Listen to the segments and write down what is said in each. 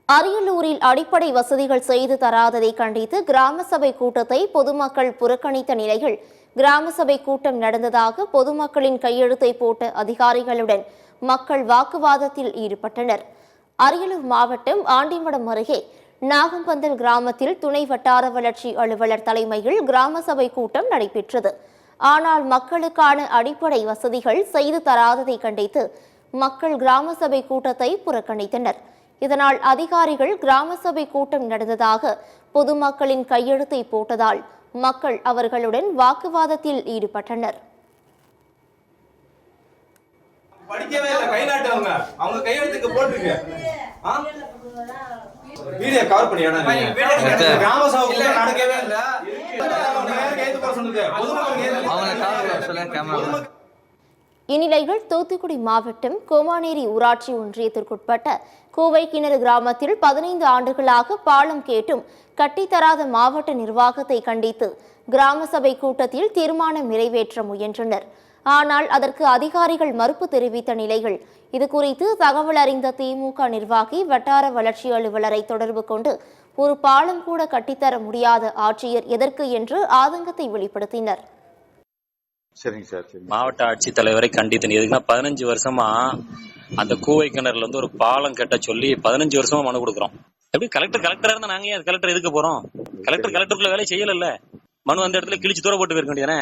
அரியலூரில் அடிப்படை வசதிகள் செய்து தராததை கண்டித்து கிராம சபை கூட்டத்தை பொதுமக்கள் புறக்கணித்த நிலையில் கிராம சபை கூட்டம் நடந்ததாக பொதுமக்களின் கையெழுத்தை போட்ட அதிகாரிகளுடன் மக்கள் வாக்குவாதத்தில் ஈடுபட்டனர். அரியலூர் மாவட்டம் ஆண்டிமடம் அருகே நாகம்பந்தல் கிராமத்தில் துணை வட்டார வளர்ச்சி அலுவலர் தலைமையில் கிராம சபை கூட்டம் நடைபெற்றது. ஆனால் மக்களுக்கான அடிப்படை வசதிகள் செய்து தராததை கண்டித்து மக்கள் கிராம சபை கூட்டத்தை புறக்கணித்தனர். இதனால் அதிகாரிகள் கிராம சபை கூட்டம் நடந்ததாக பொதுமக்களின் கையெழுத்தை போட்டதால் மக்கள் அவர்களுடன் வாக்குவாதத்தில் ஈடுபட்டனர். இந்நிலையில் தூத்துக்குடி மாவட்டம் கோமானேரி ஊராட்சி ஒன்றியத்திற்குட்பட்ட கோவை கிணறு கிராமத்தில் 15 ஆண்டுகளாக பாலம் கேட்டும் கட்டித்தராத மாவட்ட நிர்வாகத்தை கண்டித்து கிராம சபை கூட்டத்தில் தீர்மானம் நிறைவேற்ற முயன்றனர். ஆனால் அதற்கு அதிகாரிகள் மறுப்பு தெரிவித்த நிலையில் இதுகுறித்து தகவல் அறிந்த திமுக நிர்வாகி வட்டார வளர்ச்சி அலுவலரை தொடர்பு கொண்டு ஒரு பாலம் கூட கட்டித்தர முடியாத ஆட்சியர் எதற்கு என்று ஆதங்கத்தை வெளிப்படுத்தினர். மாவட்ட ஆட்சித்தலைவரை கண்டித்தேன். எதுக்குன்னா 15 வருஷமா அந்த கூவை கிணறுல இருந்து ஒரு பாலம் கட்ட சொல்லி 15 வருஷமா மனு கொடுக்குறோம். எப்படி கலெக்டரா இருந்தா நாங்க ஏன் கலெக்டர் எதுக்கு போறோம்? கலெக்டருக்குள்ள வேலையை செய்யல. மனு அந்த இடத்துல கிழிச்சு தூர போட்டு போயிருக்க வேண்டியதானே.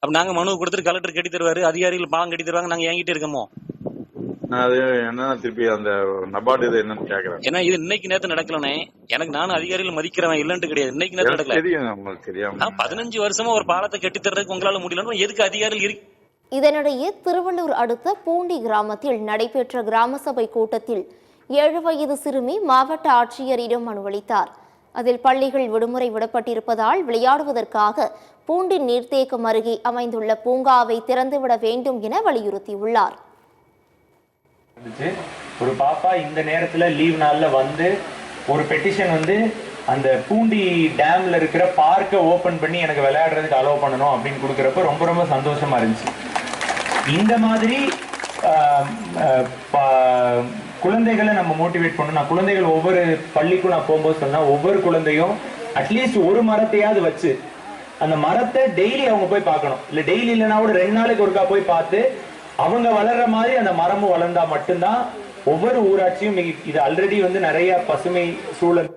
அப்ப நாங்க மனு கொடுத்துட்டு கலெக்டர் கட்டி தருவாரு, அதிகாரிகள் பாலம் கட்டி தருவாங்க, நாங்க ஏங்கிட்டு இருக்கோமோ? திருப்பி அந்த நபார்டு இது என்னன்னு கேக்குறேன். ஏன்னா இது இன்னைக்கு நேரத்து நடக்கலனே. எனக்கு நானும் அதிகாரிகள் மதிக்கிறவன் இல்லன்ட்டு கிடையாது. இன்னைக்கு நேரத்து நடக்கல. 15 வருஷமா ஒரு பாலத்தை கட்டி தர்றதுக்கு உங்களால முடியலன்னு எதுக்கு அதிகாரிகள் இருக்கு? இதனிடையே திருவள்ளூர் அடுத்த பூண்டி கிராமத்தில் நடைபெற்ற கிராம சபை கூட்டத்தில் 7 வயது சிறுமி மாவட்ட ஆட்சியரிடம் மனு அளித்தார். அதில் பள்ளிகள் விடுமுறை விடப்பட்டிருப்பதால் விளையாடுவதற்காக பூண்டி நீர்த்தேக்கம் அருகே அமைந்துள்ள பூங்காவை திறந்துவிட வேண்டும் என வலியுறுத்தியுள்ளார். ஒரு பாப்பா இந்த நேரத்துல லீவ் நாள்ல வந்து ஒரு பெட்டிஷன் வந்து அந்த பூண்டி டேம்ல இருக்கிற பார்க்கை ஓபன் பண்ணி எனக்கு விளையாடுறதுக்கு அலோவ் பண்ணணும் அப்படின்னு கொடுக்கறப்ப ரொம்ப ரொம்ப சந்தோஷமா இருந்துச்சு. இந்த மாதிரி குழந்தைகளை நம்ம மோட்டிவேட் பண்ணணும். நான் குழந்தைகள் ஒவ்வொரு பள்ளிக்கும் நான் போகும்போது சொன்னா ஒவ்வொரு குழந்தையும் அட்லீஸ்ட் ஒரு மரத்தையாவது வச்சு அந்த மரத்தை டெய்லி அவங்க போய் பார்க்கணும். இல்ல டெய்லி இல்லைன்னா கூட 2 நாளைக்கு ஒருக்கா போய் பார்த்து அவங்க வளர்ற மாதிரி அந்த மரமும் வளர்ந்தா மட்டும்தான் ஒவ்வொரு ஊராட்சியும் இது ஆல்ரெடி வந்து நிறைய பசுமை சூழல்